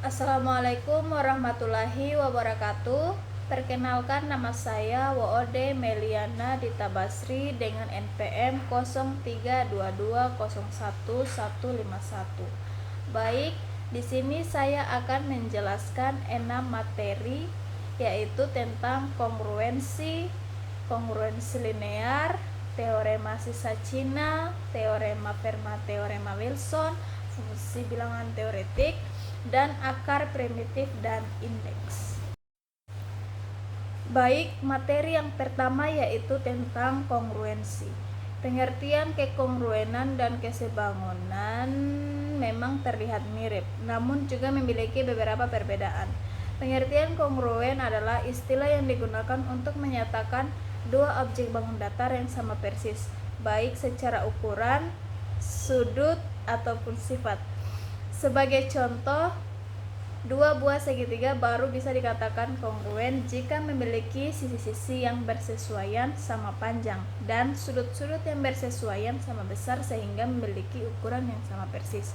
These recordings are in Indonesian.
Assalamualaikum warahmatullahi wabarakatuh. Perkenalkan, nama saya Woode Meliana Dita Basri dengan NPM 0322011151. Baik, di sini saya akan menjelaskan 6 materi, yaitu tentang kongruensi linear, teorema sisa Cina, teorema Fermat, teorema Wilson, fungsi bilangan teoretik, dan akar primitif dan indeks. Baik, materi yang pertama yaitu tentang kongruensi. Pengertian kekongruenan dan kesebangunan memang terlihat mirip, namun juga memiliki beberapa perbedaan. Pengertian kongruen adalah istilah yang digunakan untuk menyatakan dua objek bangun datar yang sama persis, baik secara ukuran, sudut, ataupun sifat. Sebagai contoh, dua buah segitiga baru bisa dikatakan kongruen jika memiliki sisi-sisi yang bersesuaian sama panjang dan sudut-sudut yang bersesuaian sama besar sehingga memiliki ukuran yang sama persis.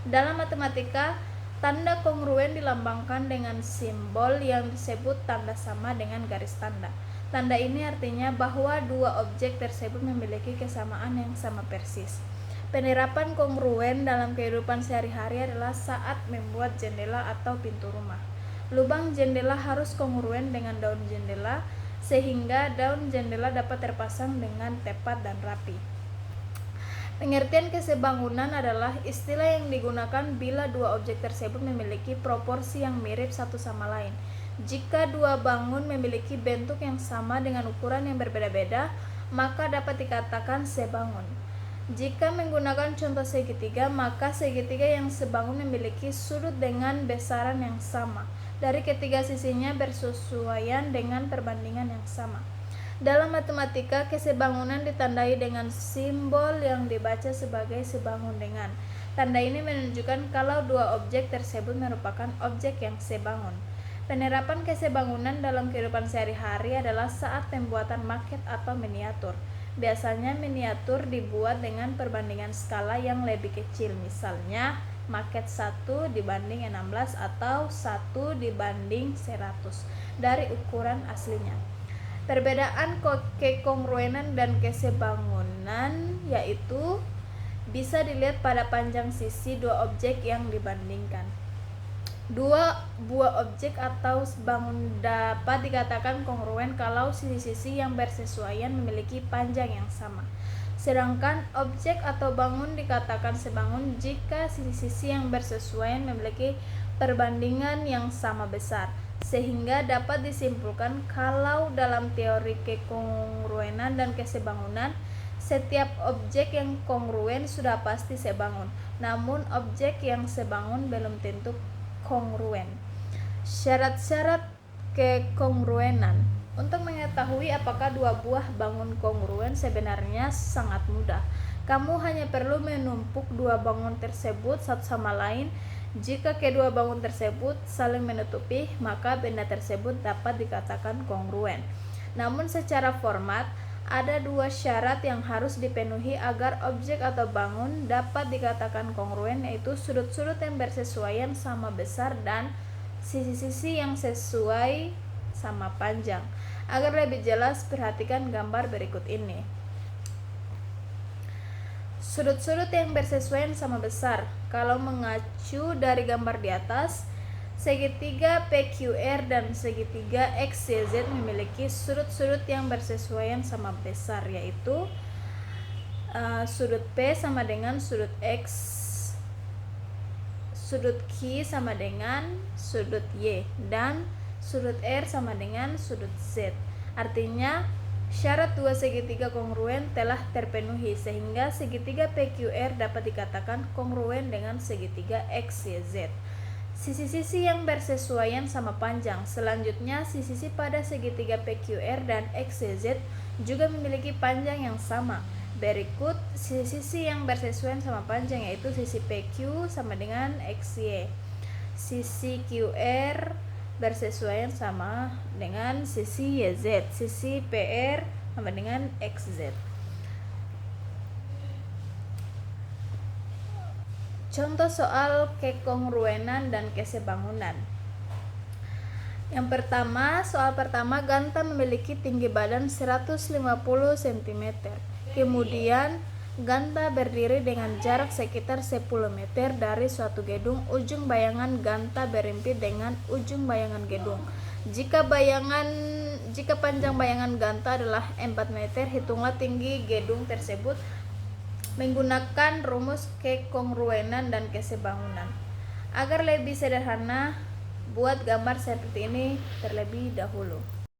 Dalam matematika, tanda kongruen dilambangkan dengan simbol yang disebut tanda sama dengan garis tanda. Tanda ini artinya bahwa dua objek tersebut memiliki kesamaan yang sama persis. Penerapan kongruen dalam kehidupan sehari-hari adalah saat membuat jendela atau pintu rumah. Lubang jendela harus kongruen dengan daun jendela sehingga daun jendela dapat terpasang dengan tepat dan rapi. Pengertian kesebangunan adalah istilah yang digunakan bila dua objek tersebut memiliki proporsi yang mirip satu sama lain. Jika dua bangun memiliki bentuk yang sama dengan ukuran yang berbeda-beda, maka dapat dikatakan sebangun. Jika menggunakan contoh segitiga, maka segitiga yang sebangun memiliki sudut dengan besaran yang sama. Dari ketiga sisinya bersesuaian dengan perbandingan yang sama. Dalam matematika, kesebangunan ditandai dengan simbol yang dibaca sebagai sebangun dengan. Tanda ini menunjukkan kalau dua objek tersebut merupakan objek yang sebangun. Penerapan kesebangunan dalam kehidupan sehari-hari adalah saat pembuatan maket atau miniatur. Biasanya miniatur dibuat dengan perbandingan skala yang lebih kecil, misalnya maket 1 dibanding 16 atau 1 dibanding 100 dari ukuran aslinya. Perbedaan kekongruenan dan kesebangunan yaitu bisa dilihat pada panjang sisi dua objek yang dibandingkan. Dua buah objek atau bangun dapat dikatakan kongruen kalau sisi-sisi yang bersesuaian memiliki panjang yang sama. Sedangkan objek atau bangun dikatakan sebangun jika sisi-sisi yang bersesuaian memiliki perbandingan yang sama besar. Sehingga dapat disimpulkan kalau dalam teori kekongruenan dan kesebangunan, setiap objek yang kongruen sudah pasti sebangun, namun objek yang sebangun belum tentu kongruen. Syarat-syarat kekongruenan. Untuk mengetahui apakah dua buah bangun kongruen sebenarnya sangat mudah. Kamu hanya perlu menumpuk dua bangun tersebut satu sama lain. Jika kedua bangun tersebut saling menutupi, maka benda tersebut dapat dikatakan kongruen. Namun secara format, ada dua syarat yang harus dipenuhi agar objek atau bangun dapat dikatakan kongruen, yaitu sudut-sudut yang bersesuaian sama besar dan sisi-sisi yang sesuai sama panjang. Agar lebih jelas, perhatikan gambar berikut ini. Sudut-sudut yang bersesuaian sama besar. Kalau mengacu dari gambar di atas, segitiga PQR dan segitiga XYZ memiliki sudut-sudut yang bersesuaian sama besar, yaitu sudut P sama dengan sudut X, sudut Q sama dengan sudut Y, dan sudut R sama dengan sudut Z. Artinya, syarat dua segitiga kongruen telah terpenuhi sehingga segitiga PQR dapat dikatakan kongruen dengan segitiga XYZ. Sisi-sisi yang bersesuaian sama panjang. Selanjutnya, sisi-sisi pada segitiga PQR dan XYZ juga memiliki panjang yang sama. Berikut sisi-sisi yang bersesuaian sama panjang, yaitu sisi PQ sama dengan XY. Sisi QR bersesuaian sama dengan sisi YZ. Sisi PR sama dengan XZ. Contoh soal kekongruenan dan kesebangunan. Yang pertama, soal pertama, Ganta memiliki tinggi badan 150 cm. Kemudian, Ganta berdiri dengan jarak sekitar 10 meter dari suatu gedung. Ujung bayangan Ganta berimpit dengan ujung bayangan gedung. Jika panjang bayangan Ganta adalah 4 meter, hitunglah tinggi gedung tersebut menggunakan rumus kekongruenan dan kesebangunan. Agar lebih sederhana, buat gambar seperti ini terlebih dahulu.